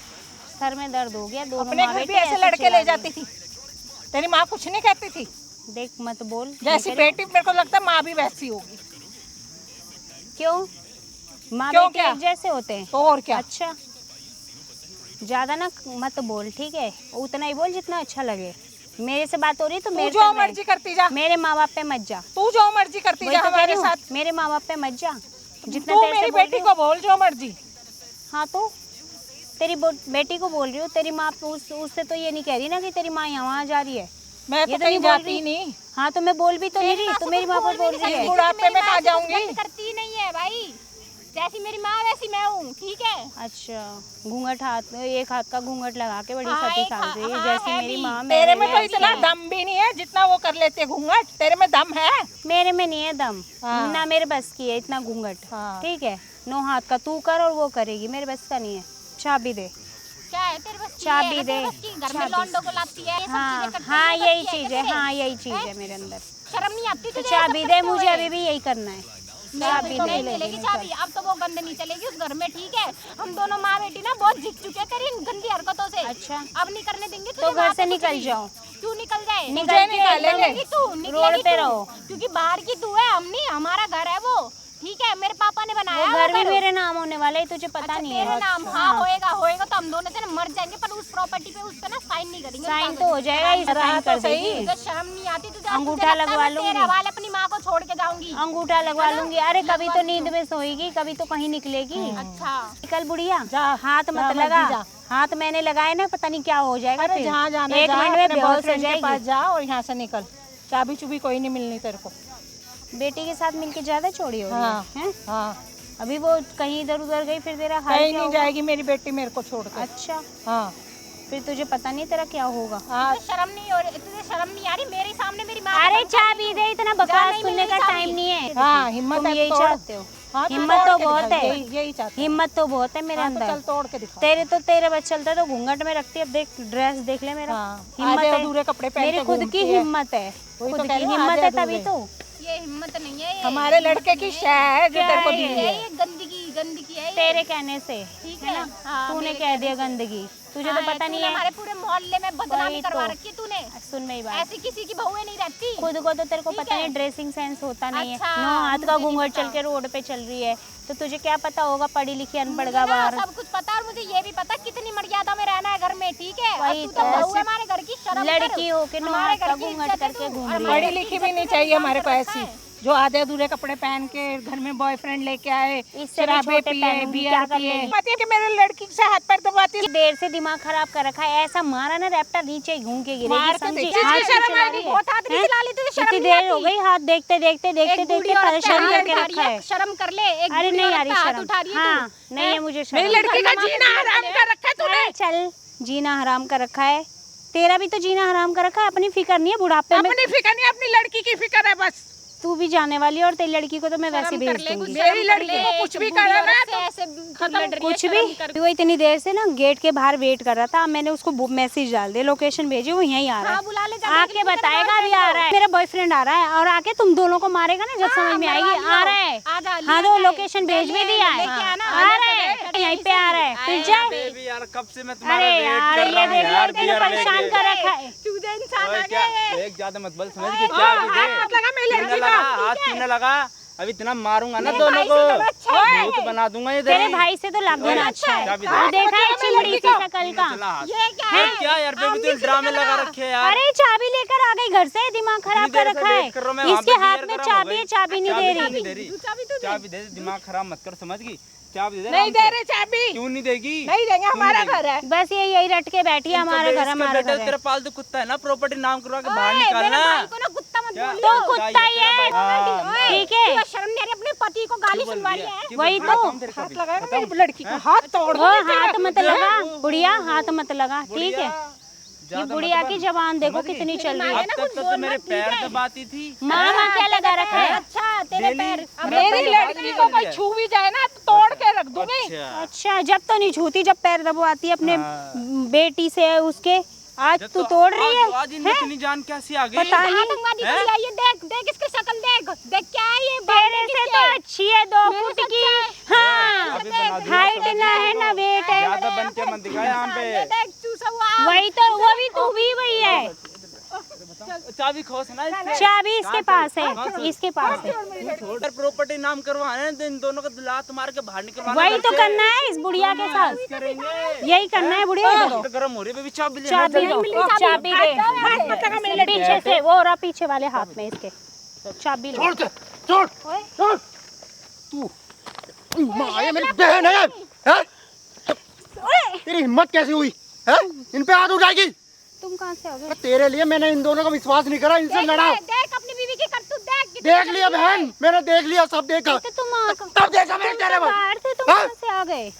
सर में दर्द हो गया, दोनों अपने माँ घर बेटे भी ऐसे लड़के चिल्ला ले रही। जाती थी, तेरी माँ कुछ नहीं कहती थी। देख मत बोल। जैसी नहीं करें। बेटी मेरे को लगता है माँ भी वैसी होगी। क्यों? माँ क्यों बेटे क्या? एक जैसे होते हैं। तो और क्या? अच्छा, ज्यादा ना मत बोल, ठीक है? उतना ही बोल जितना अच्छा लगे। मेरे से बात हो रही है तो तू मेरे जो से रह। मर्जी करती जा, मेरे माँ बाप पे मत जा। तू जो मर्जी करती वही जा तो कह हमारे रही हूँ, साथ। मेरे माँ बाप पे मत जा। जितना तू तेरे से मेरी बोल रही बेटी हूँ। को बोल जो मर्जी। हाँ तो तेरी बेटी को बोल रही हूँ, तेरी माँ उससे तो ये नहीं कह रही ना कि तेरी माँ यहाँ जा रही है। मैं ये तो तो कहीं नहीं बोल जाती रही। नहीं। हाँ तो मैं बोल भी तो नहीं रही, तो मेरी माँ को बोल रही है। बुढ़ापे में कहाँ जाऊंगी? करती ही नहीं है भाई, जैसी मेरी माँ वैसी मैं हूँ, ठीक है? अच्छा, घूंघट हाथ में, एक हाथ का घूंघट लगा के बड़ी हाँ, सती एक साल रही है, हाँ, जैसी है मेरी भी। माँ तेरे मेरे में तो वैसी इतना है। दम भी नहीं है जितना वो कर लेते घूंघट। तेरे में दम है? मेरे में नहीं है दम, हाँ। ना मेरे बस की है इतना घूंघट। हाँ। ठीक है, 9 हाथ का तू कर और वो करेगी, मेरे बस का नहीं है। चाबी दे। क्या है तेरे बस की चाबी है? दे। तेरे बस की? घर में चाबी। लौंडों को लाती है, ये सब हाँ चीजें करती हाँ, है, ये यही सब चीज किया है, तेरे? हाँ यही चीज हैं? है मेरे अंदर। शर्म नहीं आती तो तुझे? चाबी ये सब दे करते मुझे, हुए? अभी भी यही करना है। चाबी तो दे। नहीं मिलेगी चाबी, अब तो वो गंद नहीं चलेगी उस घर में, ठीक है? हम दोनों माँ बेटी ना बहुत जीत चुके हैं तेरी इन गंदी हरकतों से। अच्छा। अब नहीं करने देंगे तुझे तो घर वहाँ से पे कुछ निकल भी। जाओ। क्यों निकल जाए? निकल के निकालेंगे। तू रोड निकलेगी पे तू। रहो। क्योंकि बाहर की तू है, हम नहीं, हमारा घर है वो, ठीक है? मेरे पापा ने बनाया वो घर भी मेरे नाम होने वाला है, तुझे पता अच्छा, नहीं तेरे है। नाम हाँ होएगा तो हम दोनों से ना मर जाएंगे, पर उस प्रॉपर्टी पे उस पे ना साइन नहीं करेंगे। साइन तो हो जाएगा ही, रहा साइन तो कर सही। देगी। तुझे शर्म नहीं आती? तुझे अंगूठा लगवा लूंगी। तेरे हवाले अपनी माँ को छोड़ के जाऊंगी। अंगूठा लगवा लूंगी। अरे कभी तो नींद में सोएगी, कभी तो कहीं निकलेगी। अच्छा, निकल बुढ़िया, जा, हाथ जा मत मर्जी लगा। जा। हाथ मैंने लगाए ना, पता नहीं क्या हो जाएगा। अरे फिर जहाँ जाना एक जा, मिनट में अपने बेहोश हो बॉयफ्रेंड के पास जाएगी। जा और यहाँ से निकल। चाबी चुबी कोई नहीं मिलनी तेरे को। बेटी के साथ मिलके ज्यादा चोरी हो रही हाँ। है, हैं? हाँ, अभी वो कहीं इधर उधर गई, फिर तेरा हाल कहीं क्या नहीं होगा? जाएगी मेरी बेटी मेरे को छोड़ के। अच्छा, हाँ फिर तुझे पता नहीं तेरा क्या होगा। हाँ, तुझे शर्म नहीं हो रही? तुझे शर्म नहीं आ रही? मेरे सामने मेरी माँ अरे को चाबी दे, इतना बकवास नहीं सुनने मिलेगी का चाबी। टाइम नहीं है। हाँ, हिम्मत तुम है यही तोड़। चाहते हो। हाँ, तू हिम्मत तोड़ तो के बहुत दिखा, है। यही चाहती हूँ। हिम्मत तो बहुत है मेरे हाँ, तो अंदर। चल तोड़ के दिखा। तेरे बस चलता तो घूंघट में रखती है। अब देख ड्रेस देख ले मेरा। हाँ, हिम्मत आधे है। अधूरे कपड़े पहन मेरी के खुद की घूमती है। हिम्मत है, वही तो खुद कह की रही हूँ, हिम्मत आधे है तभी अधूरे। तो। ये हिम्मत नहीं है, ये हमारे लड़के की शय है जो क्या तेरे को है दी ये? है। ये गंदगी है ये। तेरे कहने से, ठीक है है? ना? हाँ, तूने मेरे कह दिया गंदगी, तुझे तो हाँ, पता नहीं तूने है। हमारे पूरे मोहल्ले में बदनामी वही करवा तो। रखी है तूने। सुन मेरी बात, ऐसी किसी की बहुएं नहीं रहती। खुद को तो तेरे को ठीक पता है। नहीं ड्रेसिंग सेंस होता नहीं है। अच्छा, 9 हाथ का मुझे नहीं घूंघट चल पता। के रोड पे चल रही है, तो तुझे क्या पता होगा पढ़ी लिखी अनपढ़ मुझे का ना बाहर। सब कुछ पता, और मुझे ये भी पता कितनी मर्यादा में रहना है घर में, ठीक है? और वही तू तो तो। बहू है हमारे घर की, शर्म कर। लड़की होके 9 हमारे हाथ घर का की घूंघट इज्जत है करके तू, घूम और रही हमारे पढ़ी है। घर लिखी की भी नहीं इज्जत चाहिए का हमारे को ध्यान ऐसी, रखा है। जो आधे अधूरे कपड़े पहन के घर में बॉयफ्रेंड लेके आए, इससे भी शराबे छोटे पिए, पहनूंगी, बियर क्या कर पिए। लेगी? पता है कि मेरे लड़की से हाथ पैर दबाती है। देर से दिमाग खराब कर रखा है, ऐसा मारा ना रैप्टर नीचे घूम के गिरेगी, मार के समझी? देखी, हाथ इसकी से शर्म चला आएगी, रही है। बहुत हाथ नहीं हैं? चला ली, तुझे शर्म इतनी नहीं देर हो आती? गई, हाथ देखते देखते एक बूढ़ी औरत पे परेशान हाथ करके उठा रखा रही है। है, शर्म कर ले। एक अरे बूढ़ी नहीं औरत आ रही पे हाथ शर्म। उठा रही है हाँ, तू। नहीं है मुझे मेरी शर्म। लड़की का जीना हराम कर रखा है तूने। चल, जीना हराम कर रखा है, तेरा भी तो जीना हराम कर रखा है। अपनी फिक्र नहीं है, बुढ़ापे में अपनी फिक्र नहीं, अपनी लड़की की फिक्र है बस। तू भी जाने वाली है, और तेरी लड़की को तो मैं वैसे शर्म भेज कर ले, दूंगी। कुछ मेरी शर्म कर लड़की ले, को एक कुछ भी बूढ़ी करा औरत ना से तो ऐसे खत्म, लड़ रही है, कुछ शर्म भी कर। वो इतनी देर से ना गेट के बाहर वेट कर रहा था। अब मैंने उसको मैसेज डाल दिया, लोकेशन भेजी, वो यहीं आ रहा हाँ, है। बुला ले, जा आके देख ले मेरा बताएगा अभी boyfriend आ को। रहा है, मेरा बॉयफ्रेंड आ रहा है, और आके तुम दोनों को मारेगा ना जब समझ में आएगी। आ रहा है, हाँ तो लोकेशन भेज भी दिया है, आ रहा है, यहीं पे आ रहा है, फिर जाए। बेबी यार कब से मैं तुम्हारा अरे वेट यार, कर रहा ये हूँ देख यार, लो, तेरे बियर परेशान लेके। कर रखा है। चूजे इंसान ओए, आ क्या गए। एक ज्यादा मत बोल, समझ के चाबी दे। हाथ लगा मेरी तूने लड़की लगा, का। हाथ तूने लगा, अभी इतना मारूंगा ना मेरे दोनों भाई को, से तो अच्छा है। भूत बना दूंगा ये तेरे भाई से तो लाख गुना अच्छा है। चाबी तू दे। देखा है चिमड़ी सी शकल का। चला हाथ। ये क्या अरे है? क्या यार बेबी, तू ड्रामे लगा रखे हैं यार। अरे चाबी लेकर आ गई घर से, दिमाग खराब इतनी कर देर से रखा है। वेट कर रहा हूं मैं, वहाँ इसके पे हाथ बियर में गरम हो चाबी है, गई। चाबी नहीं दे नहीं रही। दे रही। चाबी तो दे। चाबी दे, दिमाग खराब मत कर, समझ गई? चाबी दे नहीं आराम दे से। रहे चाबी, क्यों नहीं देगी? नहीं देंगे, क्यों हमारा नहीं घर है। बस ये यही रट के बैठी है, हमारा घर हमारा घर है। तेरा पालतू कुत्ता है ना, प्रॉपर्टी नाम करवा के बाहर मेरे निकालना। भाई को ना कुत्ता मत क्या? बोलियो। तो कुत्ता ही है, हाँ, ठीक है। तुझे शर्म नहीं आ रही? अपने पति को गाली क्यों बोल सुनवा दिया? रही है। क्यों वही बोल दिया? तो। बताऊं तेरे को हाथ भी? लगा ना बताऊं? मेरी लड़की का, हाथ तोड़ वो दूंगी हाथ तेरा। मत लगा बुढ़िया, हाथ मत लगा, ठीक है? ज्यादा ये मत बुढ़िया बन। की जबान देखो समझ गई? कितनी चल रही अब है। तक तो तू मेरे पैर दबाती थी। मामा क्या लगा रखा है? अच्छा तेरे डेली पैर मेरी लड़की को कोई छू भी जाए ना तो तोड़ के रख दूंगी। अच्छा। अच्छा, जब तो नहीं छूती, जब पैर दबवाती है अपने बेटी से उसके। आज जब तू तो तोड़ रही है, आज इनमें इतनी जान कैसी आ गई? पता नहीं। आतंकवादी हैं? कोई आई है, देख देख इसकी शक्ल देख, देख क्या है ये? तेरे से तो अच्छी है 2 मेरे फुट से की। अच्छा है। हाँ, भी बना दूंगा। हाइट ना है ना वेट है। ज्यादा बन के मत दिखा यहाँ पे। देख चूसा हुआ वही तो, वो भी तू भी वही है। चाबी खोस ना इससे। चाबी इसके पास है, इसके पास है। अगर प्रॉपर्टी नाम करवाना है तो इन दोनों को लात मार के बाहर निकलवाना। वही तो करना है इस बुढ़िया के साथ, करेंगे। यही करना है बुढ़िया को। तो गर्म हो रही है बेबी, चाबी ले। चाबी दो, चाबी दे पीछे से, वो रहा पीछे वाले हाथ में इसके, चाबी लो। छोड़ दे, छोड़ छोड़ तू। माँ ये मेरी बहन है, हैं? तेरी हिम्मत कैसी हुई है? इन पे हाथ उठाएगी? तुम कहाँ से आ गए? तेरे लिए मैंने इन दोनों का विश्वास नहीं करा, इनसे लड़ा। देख अपनी बीवी की करतूत देख। देख लिया बहन, मैंने देख लिया, सब देखा। तो तुम तब देखा मैंने तेरे को। बाहर थे, तुम कहाँ से आ गए?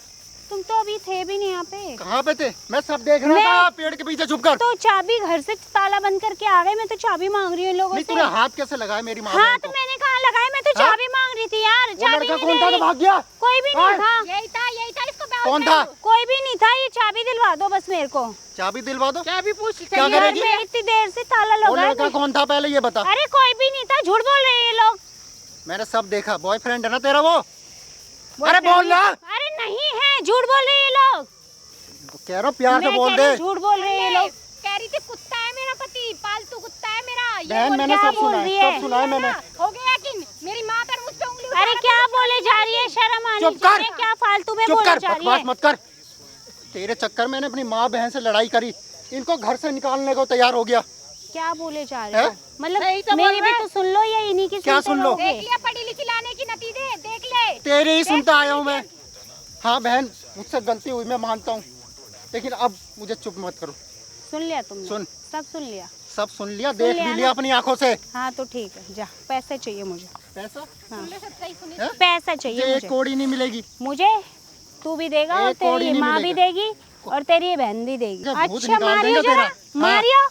तुम तो अभी थे भी नहीं यहाँ पे। कहाँ पे थे? मैं सब देख रहा था पेड़ के पीछे छुप कर। तो चाबी घर से ताला बंद करके आ गए, मैं तो चाबी मांग रही हूँ इन लोगों नहीं से। तूने हाथ कैसे लगाया मेरी माँ हाथ को? मैंने कहाँ लगाया, मैं तो चाबी मांग रही थी यार। वो चाबी लड़का नहीं कौन दे था रही। तो भाग गया? कोई भी नहीं था, यही था इसको ब्याह कौन था? कोई भी नहीं था। ये चाबी दिलवा दो बस मेरे को। चाबी दिलवा दो। चाबी पूछ क्या यार करेगी? मैं इतनी देर से ताला वो लगा लड़का कौन था पहले ये बता। अरे कोई भी नहीं था, झूठ बोल रहे हैं ये लोग। मैंने सब देखा। बॉयफ्रेंड है ना तेरा वो? अरे बोल ना। अरे नहीं है, झूठ बोल रहे हैं ये लोग। कह रहा हूँ प्यार से मैं बोल कह दे। रही हूँ, झूठ बोल रहे हैं ये लोग। कह रही थी कुत्ता है मेरा पति, पालतू कुत्ता है मेरा। ये बहन बोल मैंने क्या सब सुना रही है, है? सब सुना है मैंने। हो गया यकीन? मेरी माँ पर मुझ पे उंगली उठा अरे रहा क्या था। बोले जा रही है, शर्म आनी चुप कर। चाहिए। क्या फालतू में चुप बोले कर, जा रही बकवास है? मत कर। तेरे चक्कर में मैंने अपनी माँ बहन से लड़ाई करी, इनको घर से निकालने को तैयार हो गया। क्या बोले जा रहे हो? हैं? मतलब सही तो मेरी बोल भी रहा तो सुन लो या इन्हीं की क्या सुनते सुन लो? रहोगे? देख लिया पढ़ी लिखी लाने की नतीजे, देख ले। तेरे ही सुनता आया हूँ मैं। हाँ बहन मुझसे गलती हुई, मैं मानता हूँ, लेकिन अब मुझे चुप मत करो। सुन लिया तुमने? सुन। सब सुन लिया? सब सुन लिया, देख लिया भी ना? लिया अपनी आंखों से। हाँ तो ठीक है, जा। पैसे चाहिए मुझे, पैसा? तुमने सब सही सुनी। हैं? पैसा चाहिए ये एक मुझे। कोड़ी नहीं मिलेगी। मुझे तू भी देगा और एक कौड़ी तेरी नहीं माँ भी मिलेगा। देगी और तेरी ये बहन भी देगी। जब भूत अच्छा निकाल मारियो देंगे जरा, तेरा। मारियो।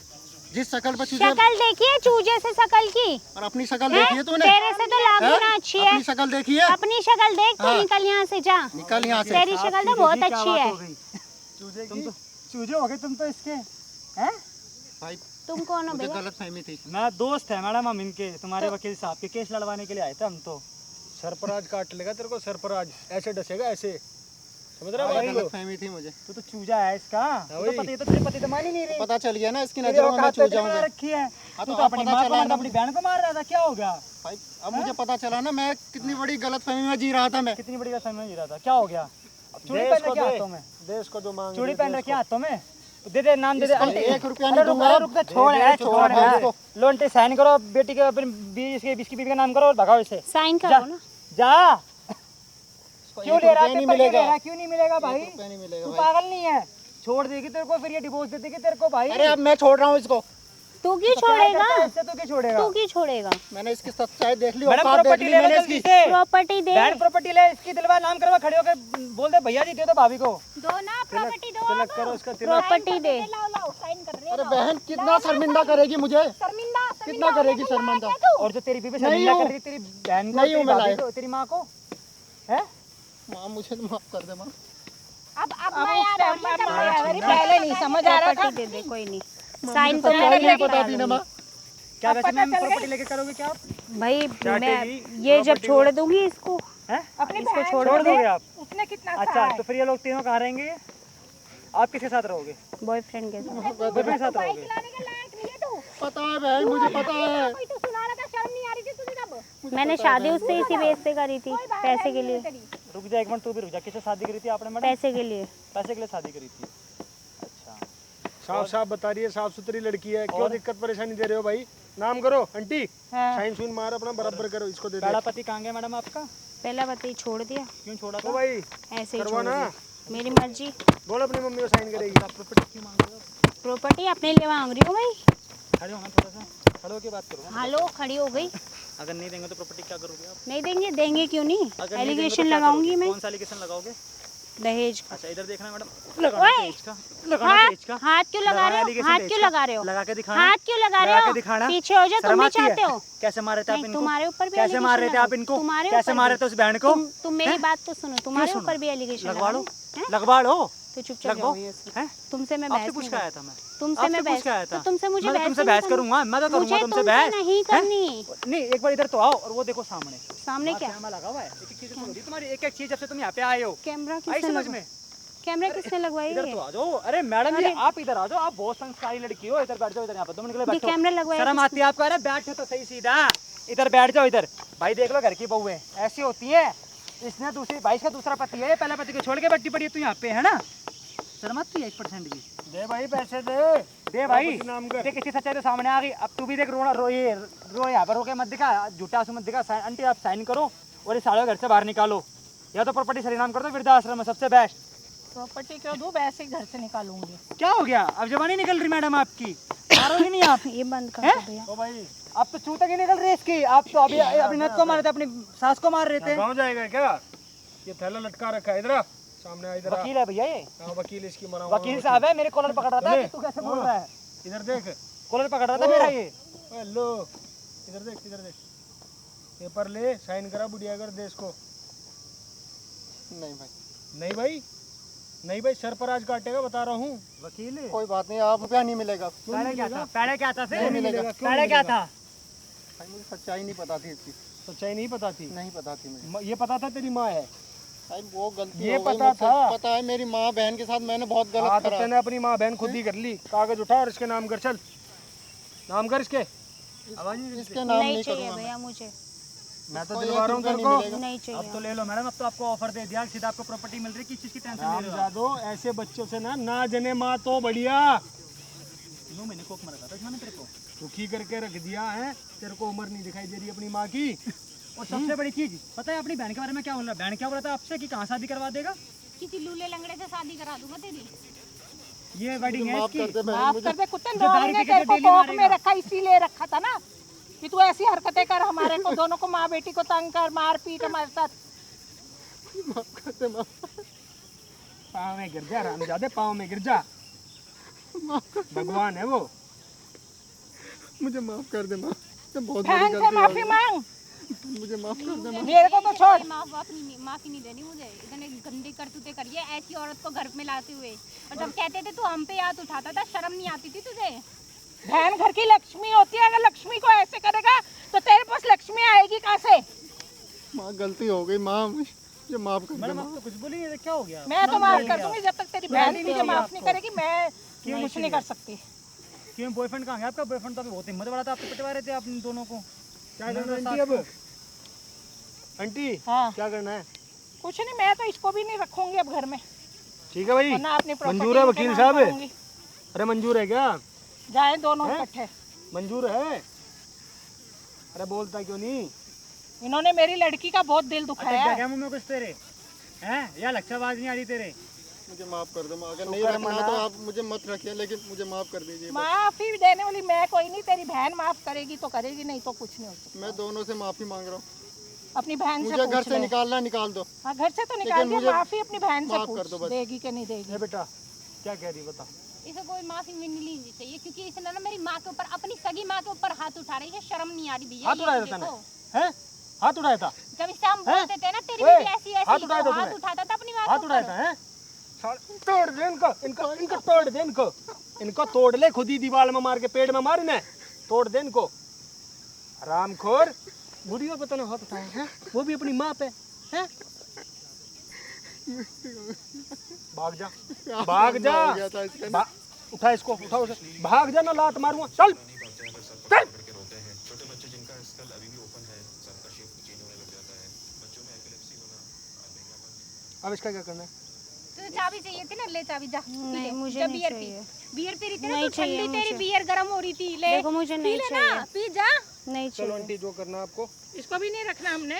जिस शकल पर तुझे शक्ल देखिए चूजे से शकल की। और अपनी शकल हैं? देखी है तूने? तेरे से तो लाख हैं? गुना अच्छी है। अपनी शकल देखी है? अपनी शक्ल देख तो हाँ। निकल यहाँ से, जा। निकल यहाँ से। तेरी शक्ल तो बहुत अच्छी है। तुम तो चूजे हो गए तुम तो इसके, हैं? भाई तुम कौन हो मुझे भैया? गलत फहमी थी। मैं दोस्त है मैडम, हम इनके तुम्हारे वकील साहब के केस लड़वाने के लिए आए थे हम तो। सरपराज काट लेगा तेरे को, सरपराज ऐसे डसेगा ऐसे, समझ रहा भाई है गलत फहमी थी मुझे। तू तो चूजा है इसका। तू तो पति, तो तेरे पति तो मान ही नहीं रही। पता चल गया ना इसकी तेरी नजरों में मैं औकात चूजा तेरे हूँ में मैं। रखी है। हाँ, तू तो तो अब अपनी पता माँ को चला मार ना। अपनी बहन को मार रहा था, क्या हो गया? भाई अब मुझे पता चला ना मैं कितनी बड़ी गलत फहमी में जी रहा था मैं। कितनी बड़ी गलत समझ रहा था, क्या हो गया? चूड़ी दे पहन इसको रखी दे। हाथों में, देश को जो मांग चूड़ी पहन रखी हाथों में। दे दे, नाम दे दे। इसको अरे, 1 रुपया अरे नहीं रुक, दूंगा। अरे रुक दे, छोड़ है, छोड़ भाई है। इसको। लोन साइन करो, बेटी के अपनी इसकी बीवी का नाम करो और भगाओ इसे। साइन जा, करो ना। जा। इसको क्यों 1 ले रहा रुपया नहीं है? पेपर क्यों ले मिलेगा। रहा है? क्यों नहीं मिलेगा भाई? 1 रुपया नहीं मिलेगा तू भाई। पागल नहीं है? छोड़ देगी तेरे को, फिर ये डिवोर्स दे देगी तेरे को भाई। अरे अब मैं छोड़ रहा हूँ इसको। तू क्यों तो क्या छोड़ेगा? करता है इससे? तू क्यों छोड़ेगा? तू क्यों छोड़ेगा? मैंने इसकी सच्चाई देख ली, मैडम औकात देख प्रॉपर्टी ली ले लो मैंने जल्दी इसकी। से। प्रॉपर्टी दे। बहन प्रॉपर्टी ले, इसकी दिलवा नाम करवा, खड़े होकर बोल दे भैया जी दे दो भाभी को। दो ना प्रॉपर्टी दो। तिलक करो इसका तिलक। प्रॉपर्टी दे। लाओ लाओ साइन कर रहे अरे बहन कितना शर्मिंदा करेगी मुझे, शर्मिंदा कितना करेगी शर्मिंदा। और जो तेरी बीवी नहीं शर्मिंदा हूँ। कर रही तेरी बहन को, नहीं हूँ तेरी मैं भाभी लायक। को, तेरी माँ को, हैं? माँ मुझे माफ कर दे माँ। अब मैं यार पहले नहीं समझ आ रहा था। प्रॉपर्टी दे दे, कोई नहीं। साइन तो सच्चाई मैं नहीं भी पता करा थी ना लूंगी। माँ। क्या वैसे मैम प्रॉपर्टी लेके करोगे क्या आप? भाई मैं चाटेगी, ये जब छोड़ दूंगी इसको, हैं? अपनी इसको बहन छोड़ छोड़ दोगे? दोगे आप? उसने कितना अच्छा कहा है? तो फिर ये लोग तीनों कहाँ रहेंगे? आप किसके साथ रहोगे? बॉयफ्रेंड के साथ। बॉयफ्रेंड के साथ रहोगे? लाने के लायक नहीं है तू। पता है बहन, मुझे पता है। कोई तो सुना रहा था, शर्म नहीं आ रही थी तुझे तब? मैंने शादी उससे इसी बेस से करी थी, पैसे के लिए। रुक जा एक मिनट, तू भी रुक जा। किससे शादी करी थी आपने मैडम? पैसे के लिए। पैसे के लिए शादी करी थी। अच्छा, साफ साफ बता रही है, साफ सुथरी लड़की है, क्यों दिक्कत परेशानी दे रहे हो भाई? नाम करो आंटी, हाँ। साइन सुन मार अपना बराबर करो, इसको दे दे। पहला पति कहाँ गया मैडम आपका? पहला पति छोड़ दिया, क्यों छोड़ा ओ था? भाई ऐसे ही करवा छोड़ ना। दिया। मेरी मर्जी। बोल अपनी मम्मी को साइन करेगी। प्रॉपर्टी क्यों मांग रहे हो? प्रॉपर्टी अपने लिए मांग रही हूँ भाई। खड़े होना थोड़ा सा, खड़े होके बात करो। हेलो, खड़ी हो गई। अगर नहीं देंगे तो प्रॉपर्टी क्या करोगे आप? नहीं देंगे, देंगे क्यों नहीं? अगर नहीं देंगे तो एलिगेशन क्या लगाऊंगी करोगे? मैं, कौन सा एलिगेशन लगाओगे? दहेज का। अच्छा इधर देखना मैडम, लगाना तेज का, लगाना हाथ तेज का। हाथ क्यों लगा रहे हो? allegation हाथ तेज क्यों का। लगा रहे हो? लगा के दिखाना। हाथ क्यों लगा रहे लगा हो? के दिखाना। पीछे हो जाओ, तुम शर्म भी आती है? चाहते हो? कैसे मार रहे थे आप नहीं, इनको? तुम्हारे ऊपर भी कैसे मार रहे थे allegation आप इनको? तुम्हारे कैसे ऊपर मार भी। रहे थे उस बहन को? तुम मेरी बात तो सुनो, तुम्हारे ऊपर भी एलिगेशन लगवा लो, लगवा लो। तो चुपचाप जाओ ये से। हैं? तुमसे मैं आपसे बहस पूछ नहीं के आया था मैं। तुमसे आपसे मैं पूछ बहस के आया था। तो तुमसे मुझे मैं बहस तुमसे नहीं बहस करनी। करूंगा, मैं तो करूंगा मुझे तुमसे तुमसे बहस। नहीं हैं? करनी। नहीं, एक बार इधर तो आओ और वो देखो सामने। सामने क्या कैमरा लगा हुआ है। एक-एक चीज़ सुनो दी तुम्हारी, एक-एक चीज़ जब से तुम यहाँ पे आए हो। कैमरा आई किसने समझ लगा में? कैमरा किसने लगवाई इधर है तो आ जाओ। अरे मैडम जी आप इधर आ जाओ, आप बहुत संस्कारी लड़की हो। इधर बैठ जाओ, इधर यहाँ पे 2 मिनट के लिए ये बैठो। कैमरा लगवाया शर्म आती है आपको? अरे बैठो तो सही सीधा, इधर बैठ जाओ इधर। भाई देख लो घर की बहू है, ऐसी होती है। इसने दूसरी भाई का दूसरा पति है, पहला पति को छोड़ के बैठी पड़ी है तू यहाँ पे, है ना? शर्म आती है 1% भी? दे भाई पैसे दे भाई नाम कर। देख, इतनी सच्चाई तो सामने आ गई। अब तू भी देख, रो यहाँ पर रोके मत दिखा, झूठा आंसू मत दिखा। आंटी आप साइन करो और इस साले को घर से बाहर निकालो, या तो प्रॉपर्टी सरेनाम कर दो वृद्धाश्रम में, सबसे बेस्ट। प्रॉपर्टी क्यों दूं, वैसे ही घर से निकालूंगी। क्या हो गया? अब जबानी निकल रही मैडम आपकी, मारोगी नहीं आप? ये बंद कर हैं? दो भैया। तो भाई आप तो चूता की निकल रही है इसकी। आप तो अभी अपनी नत को मार रहे थे, अपनी सास को मार रहे थे। गाँव जाएगा क्या? ये थैला लटका रखा है, इधर आ, सामने आ, इधर आ। वकील है भैया ये, हाँ वकील इसकी मरा। वकील साहब है। मेरे कॉलर पकड़ रहा था, तू कैसे बोल रहा है? इधर देख, कॉलर पकड़ रहा था मेरा ये। हेलो इधर देख, इधर देख। पेपर ले, साइन करा बुढ़िया कर दे इसको। नहीं भाई, नहीं भाई, नहीं भाई, सर पर आज काटेगा, बता रहा हूँ। वकील कोई बात नहीं, आप रुपया नहीं मिलेगा। पहले क्या था? पहले क्या था? नहीं मिलेगा। पहले क्या था? भाई मुझे सच्चाई नहीं पता थी इसकी, सच्चाई नहीं पता थी? नहीं पता थी मुझे। ये पता था तेरी माँ है? भाई वो गलती ये हो गई पता मुझसे। था। पता है मेरी माँ बहन के साथ मैंने बहुत हाँ गलत तो करा। तेने अपनी माँ बहन खुद ही कर ली। कागज उठा और इसके नाम कर, चल नाम कर इसके। इसके नाम नहीं नहीं चाहिए करूँगा मैं। भैया मुझे, मैं तो कोई दिलवा रहा हूँ एक तेरे रुपया को। नहीं मिलेगा। नहीं अब चाहिए। तो ले लो मैडम, अब तो आपको ऑफर दे दिया, सीधा आपको प्रॉपर्टी मिल रही है। किस चीज की टेंशन ले राम रहे हो? जादो, ऐसे बच्चों से ना जने माँ तो बढ़िया। 9 महीने कोक मरा था मैंने तेरे को। दुखी करके रख दिया है, तेरे को उम्र नहीं दिखाई दे रही अपनी माँ की। और सबसे बड़ी चीज पता है अपनी बहन के बारे में क्या बोल रहा है? बहन क्या बोला था आपसे कि कहाँ शादी करवा देगा? किसी लूले लंगड़े से शादी करा दूंगा तेरी। ये वेडिंग है माफ इसकी। कर दे बहन माफ मुझे। कर दे कुत्ते, जो दारू लोग ने पी के तेरे को डेली कोख में मारेगा। रखा, इसीलिए रखा था ना कि तू ऐसी हरकतें कर, हमारे को दोनों को, माँ बेटी को तंग कर, मार पीट हमारे साथ। माफ कर दे माँ। पाँव में गिर जा रामजादे, पाँव में गिर जा। भगवान है वो। मुझे माफ कर दे माँ, मैं बहुत बहन बड़ी से गलती माफी हो मांग, गई। मुझे माफ कर दे माँ। मेरे को तो छोड़। माफी नहीं देनी मुझे। इतने गंदी करतूते करिए ऐसी औरत को घर में लाते हुए। और जब कहते थे तू हम पे हाथ उठाता था, शर्म नहीं आती थी तुझे? बहन घर की लक्ष्मी होती है, अगर लक्ष्मी को ऐसे करेगा तो तेरे पास लक्ष्मी आएगी कहाँ से? माँ गलती हो गई माँ, मुझे माफ कर दे मैडम माँ। आप तो कुछ बोली नहीं, क्या हो गया? मैं तो माफ कर दूंगी, जब तक तेरी बहन मुझे माफ नहीं करेगी मैं कुछ नहीं कर सकती। क्यों बॉयफ्रेंड कहाँ गया आपका? बॉयफ्रेंड तो अभी बहुत हिम्मत वाला था, आपको पिटवा रहे थे आप दोनों को। क्या करना है आंटी अब? आंटी हाँ क्या करना है? कुछ नहीं, मैं तो इसको भी नहीं रखूंगी अब घर में, ठीक है भाई, वरना अपनी property मंजूर है उनके वकील नाम साहब? करूंगी। अरे मंजूर है क्या? जाए दोनों हैं? इकट्ठे। मंजूर है? अरे बोलता क्यों नहीं? इन्होंने मेरी लड़की का बहुत दिल अच्छा दुखाया क्या है। क्या मुंह में कुछ तेरे हैं या लक्षा आवाज नहीं आ रही तेरे? मुझे माफ कर दो माँ, अगर तो नहीं कर रखना मना। तो आप मुझे मत रखिए, लेकिन मुझे माफ कर दीजिए बस। माफी देने वाली मैं कोई नहीं, तेरी बहन माफ करेगी तो करेगी, नहीं तो कुछ नहीं हो सकता। मैं दोनों से माफी मांग रहा हूँ। अपनी बहन से मुझे घर पूछ से ले। निकालना निकाल दो। हाँ घर से तो निकाल लेकिन दिया, मुझे माफी अपनी बहन से माफ कर दो पूछ, बस। देगी कि नहीं देगी। ए बेटा क्या कह रही बता। इसे कोई माफी मिलनी नहीं चाहिए, क्योंकि इसने ना मेरी माँ के ऊपर, अपनी सगी माँ के ऊपर हाथ उठा रही है। शर्म नहीं आ रही भैया? हाथ ये उठाया देखो। था तूने? हैं? हाथ उठाया था? जब इससे हम हैं? बोलते थे ना तेरी ओए, बीवी ऐसी ऐसी, हाथ उठाया था तो हाथ तूने? उठाता था अपनी माँ हाथ के उठाया ऊपर। था? हैं? तोड़ दे इनको तोड़ दे इनको तोड़ ले, खुद ही दीवार में मार के पेड़ में मार इन्हें, तोड़ दे इनको। रामखोर बुढ़ी और पता नहीं हाथ उठाए हैं, वो भी अपनी माँ पे हैं? भाग जा, भाग जा, हो गया था इसका। उठा इसको, उठा उसे, भाग जा ना लात मारूंगा, चल चल। अब इसका क्या करना है? तुझे चाबी चाहिए थी ना, ले चाबी जा। नहीं, मुझे जा नहीं बियर चाहिए। पी। बियर पी रही थी ना नहीं तू, चाहिए ठंडी तेरी मुझे। बियर गर्म हो रही थी। ले देखो मुझे नहीं पी ले ना, चाहिए। पी जा। नहीं चलो चाहिए। आंटी जो करना है आपको, इसको भी नहीं रखना हमने,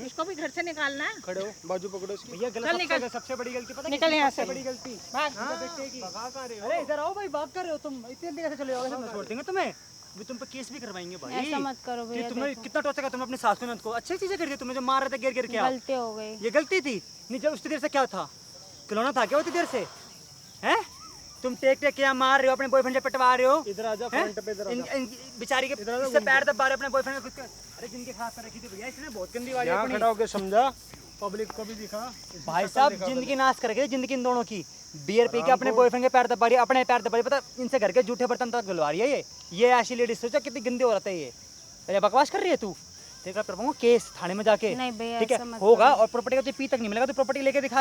इसको भी घर से निकालना है। खड़े हो, बाजू पकड़ो इसकी। भैया चल निकल। सबसे बड़ी गलती पता है निकल किसकी? यहाँ सबसे से। बड़ी गलती भाग। भगा कहाँ रहे हो? अरे इधर आओ भाई, भाग कर रहे हो तुम? इतनी जल्दी कैसे चले जाओगे? छोड़ देंगे तुम्हें, भी तुम पे केस भी करवाएंगे भाई। ऐसा मत करो कि भैया, तुमने देखो। कितना टॉर्चर किया तुमने अपनी सास को, अच्छी चीजें कर दी तुमने, जो मार रहे थे गिर गिर के। आप गलती हो गई। ये गलती थी नहीं, जब उतनी देर से क्या था? खिलौना था क्या उतनी देर से? हैं? तुम टेक टेक क्या मार रहे हो, अपने बॉयफ्रेंड से पिटवा रहे हो? इधर आ जा, हैं? फ्रंट पे इधर आ जा। बेचारी के इससे पैर दबा रहे अपने बॉयफ्रेंड के खुद के। अरे जिनके खराब कर रखी थी भैया इसने, बहुत गंदी वाली यहाँ अपनी। खड़ा होके समझा, पब्लिक को भी दिखा। भाई साहब जिंदगी नाश कर रखी है, जिंदगी इन दोनों की। बियर पी के अपने बॉयफ्रेंड के पैर दबा रही है, अपने पैर दबा रही है, पता इनसे घर के जूठे बर्तन तक धुलवा रही है ये ऐसी लेडीज सोचा कितनी गंदी औरत है ये। अरे बकवास कर रही है तू, तेरा करवाऊंगा केस थाने में जाके। नहीं भैया, ठीक ऐसा है मत होगा, और प्रॉपर्टी का तुझे पी तक नहीं मिलेगा, तो प्रॉपर्टी लेके दिखा दे।